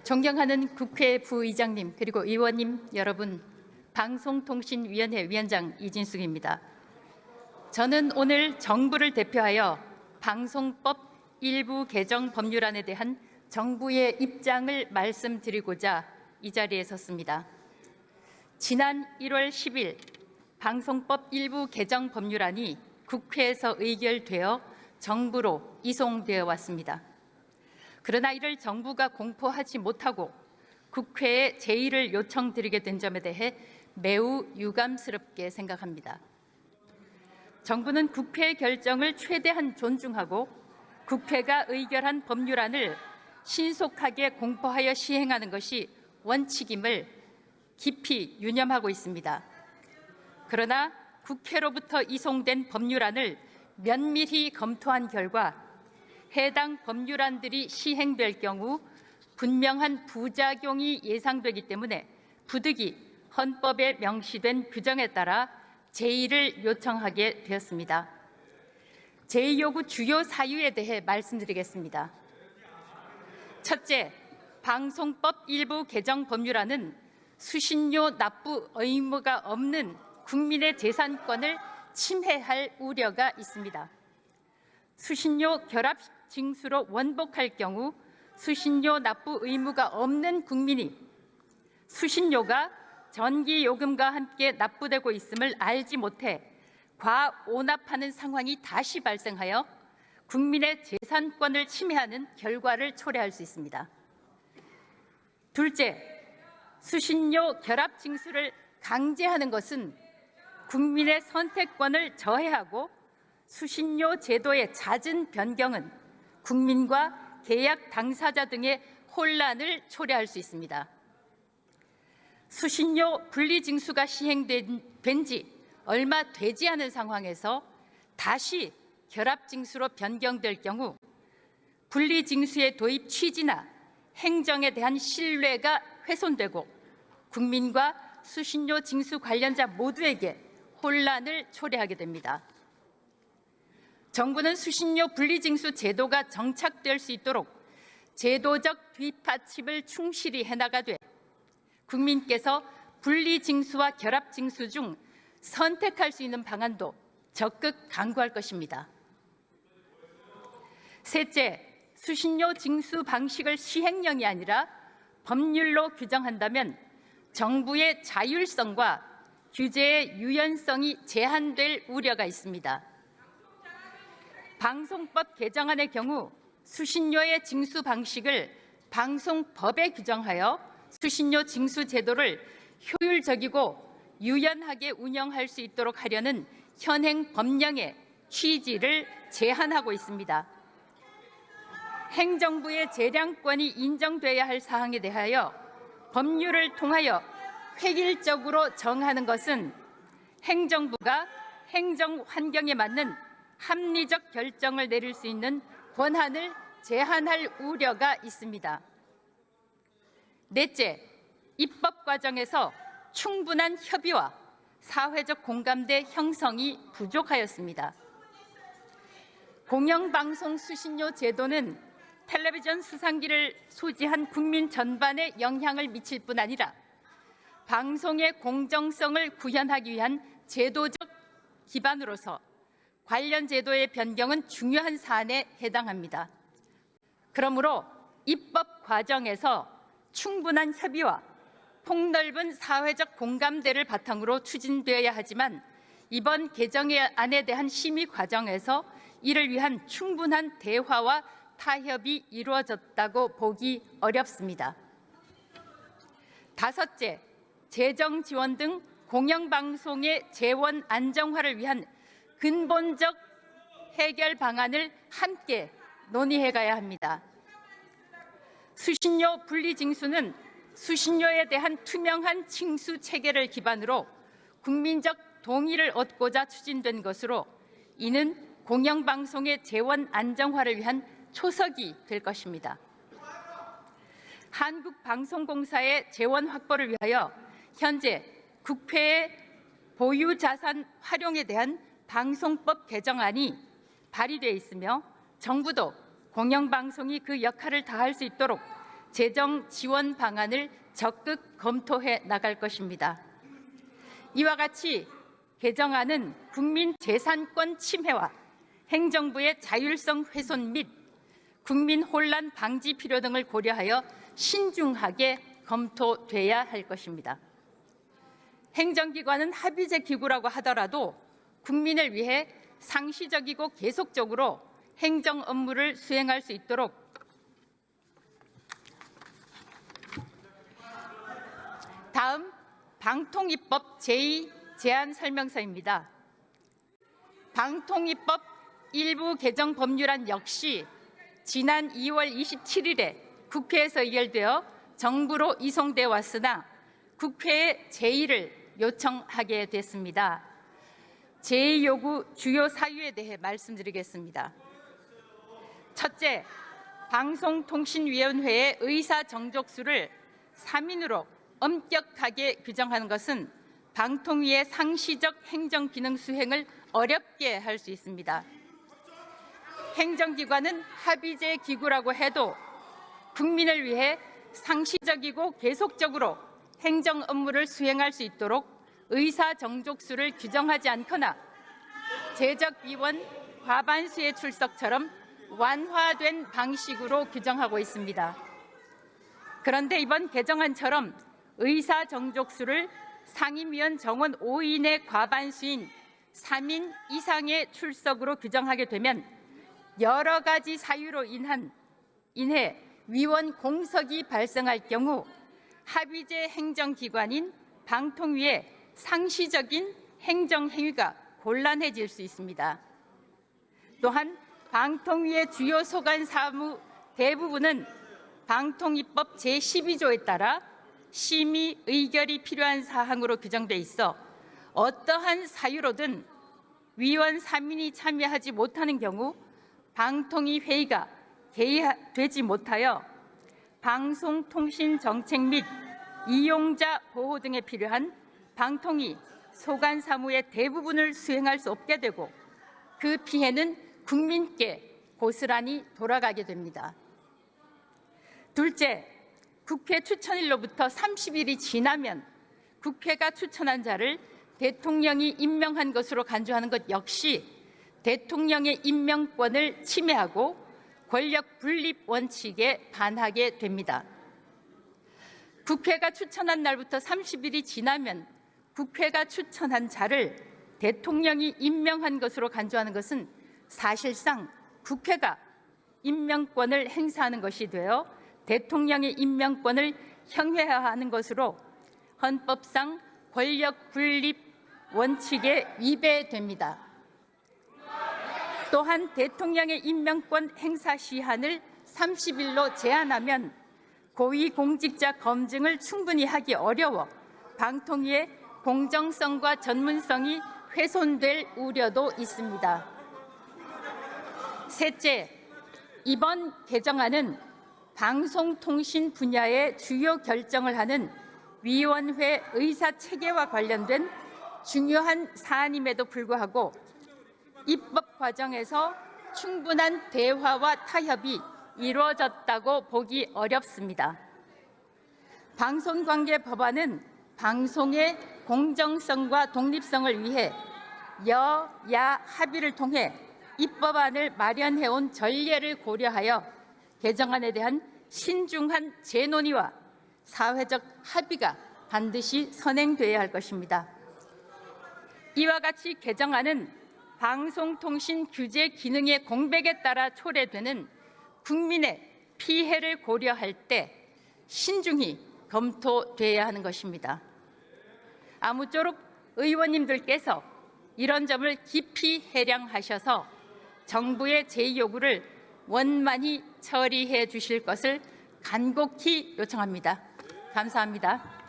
존경하는 국회 부의장님 그리고 의원님 여러분, 방송통신위원회 위원장 이진숙입니다. 저는 오늘 정부를 대표하여 방송법 일부 개정 법률안에 대한 정부의 입장을 말씀드리고자 이 자리에 섰습니다. 지난 1월 10일 방송법 일부 개정 법률안이 국회에서 의결되어 정부로 이송되어 왔습니다. 그러나 이를 정부가 공포하지 못하고 국회에 제의를 요청드리게 된 점에 대해 매우 유감스럽게 생각합니다. 정부는 국회의 결정을 최대한 존중하고 국회가 의결한 법률안을 신속하게 공포하여 시행하는 것이 원칙임을 깊이 유념하고 있습니다. 그러나 국회로부터 이송된 법률안을 면밀히 검토한 결과 해당 법률안들이 시행될 경우 분명한 부작용이 예상되기 때문에 부득이 헌법에 명시된 규정에 따라 제의를 요청하게 되었습니다. 제의 요구 주요 사유에 대해 말씀드리겠습니다. 첫째, 방송법 일부 개정 법률안은 수신료 납부 의무가 없는 국민의 재산권을 침해할 우려가 있습니다. 수신료 결합 징수로 원복할 경우 수신료 납부 의무가 없는 국민이 수신료가 전기요금과 함께 납부되고 있음을 알지 못해 과오납하는 상황이 다시 발생하여 국민의 재산권을 침해하는 결과를 초래할 수 있습니다. 둘째, 수신료 결합 징수를 강제하는 것은 국민의 선택권을 저해하고 수신료 제도의 잦은 변경은 국민과 계약 당사자 등의 혼란을 초래할 수 있습니다. 수신료 분리징수가 시행된 지 얼마 되지 않은 상황에서 다시 결합징수로 변경될 경우 분리징수의 도입 취지나 행정에 대한 신뢰가 훼손되고 국민과 수신료 징수 관련자 모두에게 혼란을 초래하게 됩니다. 정부는 수신료 분리징수 제도가 정착될 수 있도록 제도적 뒷받침을 충실히 해나가되 국민께서 분리징수와 결합징수 중 선택할 수 있는 방안도 적극 강구할 것입니다. 셋째, 수신료 징수 방식을 시행령이 아니라 법률로 규정한다면 정부의 자율성과 규제의 유연성이 제한될 우려가 있습니다. 방송법 개정안의 경우 수신료의 징수 방식을 방송법에 규정하여 수신료 징수 제도를 효율적이고 유연하게 운영할 수 있도록 하려는 현행 법령의 취지를 제한하고 있습니다. 행정부의 재량권이 인정돼야 할 사항에 대하여 법률을 통하여 획일적으로 정하는 것은 행정부가 행정 환경에 맞는 합리적 결정을 내릴 수 있는 권한을 제한할 우려가 있습니다. 넷째, 입법 과정에서 충분한 협의와 사회적 공감대 형성이 부족하였습니다. 공영방송 수신료 제도는 텔레비전 수상기를 소지한 국민 전반에 영향을 미칠 뿐 아니라 방송의 공정성을 구현하기 위한 제도적 기반으로서 관련 제도의 변경은 중요한 사안에 해당합니다. 그러므로 입법 과정에서 충분한 협의와 폭넓은 사회적 공감대를 바탕으로 추진되어야 하지만 이번 개정안에 대한 심의 과정에서 이를 위한 충분한 대화와 타협이 이루어졌다고 보기 어렵습니다. 다섯째, 재정 지원 등 공영방송의 재원 안정화를 위한 근본적 해결 방안을 함께 논의해 가야 합니다. 수신료 분리징수는 수신료에 대한 투명한 징수 체계를 기반으로 국민적 동의를 얻고자 추진된 것으로 이는 공영방송의 재원 안정화를 위한 초석이 될 것입니다. 한국방송공사의 재원 확보를 위하여 현재 국회의 보유자산 활용에 대한 방송법 개정안이 발의되어 있으며 정부도 공영방송이 그 역할을 다할 수 있도록 재정 지원 방안을 적극 검토해 나갈 것입니다. 이와 같이 개정안은 국민 재산권 침해와 행정부의 자율성 훼손 및 국민 혼란 방지 필요 등을 고려하여 신중하게 검토돼야 할 것입니다. 행정기관은 합의제 기구라고 하더라도 국민을 위해 상시적이고 계속적으로 행정 업무를 수행할 수 있도록 다음 방통위법 제2 제안 설명서입니다. 방통위법 일부 개정 법률안 역시 지난 2월 27일에 국회에서 의결되어 정부로 이송돼 왔으나 국회에 제의를 요청하게 됐습니다. 제의 요구 주요 사유에 대해 말씀드리겠습니다. 첫째, 방송통신위원회의 의사 정족수를 3인으로 엄격하게 규정하는 것은 방통위의 상시적 행정 기능 수행을 어렵게 할 수 있습니다. 행정기관은 합의제 기구라고 해도 국민을 위해 상시적이고 계속적으로 행정 업무를 수행할 수 있도록 의사 정족수를 규정하지 않거나 제적위원 과반수의 출석처럼 완화된 방식으로 규정하고 있습니다. 그런데 이번 개정안처럼 의사 정족수를 상임위원 정원 5인의 과반수인 3인 이상의 출석으로 규정하게 되면 여러 가지 사유로 인해 위원 공석이 발생할 경우 합의제 행정기관인 방통위의 상시적인 행정행위가 곤란해질 수 있습니다. 또한 방통위의 주요 소관 사무 대부분은 방통위법 제12조에 따라 심의 의결이 필요한 사항으로 규정돼 있어 어떠한 사유로든 위원 3인이 참여하지 못하는 경우 방통위 회의가 개의되지 못하여 방송통신정책 및 이용자 보호 등에 필요한 방통위 소관 사무의 대부분을 수행할 수 없게 되고 그 피해는 국민께 고스란히 돌아가게 됩니다. 둘째, 국회 추천일로부터 30일이 지나면 국회가 추천한 자를 대통령이 임명한 것으로 간주하는 것 역시 대통령의 임명권을 침해하고 권력 분립 원칙에 반하게 됩니다. 국회가 추천한 날부터 30일이 지나면 국회가 추천한 자를 대통령이 임명한 것으로 간주하는 것은 사실상 국회가 임명권을 행사하는 것이 되어 대통령의 임명권을 형해하는 것으로 헌법상 권력 분립 원칙에 위배됩니다. 또한 대통령의 임명권 행사 시한을 30일로 제한하면 고위공직자 검증을 충분히 하기 어려워 방통위의 공정성과 전문성이 훼손될 우려도 있습니다. 셋째, 이번 개정안은 방송통신 분야의 주요 결정을 하는 위원회 의사체계와 관련된 중요한 사안임에도 불구하고 입법 과정에서 충분한 대화와 타협이 이루어졌다고 보기 어렵습니다. 방송관계 법안은 방송의 공정성과 독립성을 위해 여야 합의를 통해 입법안을 마련해온 전례를 고려하여 개정안에 대한 신중한 재논의와 사회적 합의가 반드시 선행돼야 할 것입니다. 이와 같이 개정안은 방송통신 규제 기능의 공백에 따라 초래되는 국민의 피해를 고려할 때 신중히 검토돼야 하는 것입니다. 아무쪼록 의원님들께서 이런 점을 깊이 해량하셔서 정부의 제의 요구를 원만히 처리해 주실 것을 간곡히 요청합니다. 감사합니다.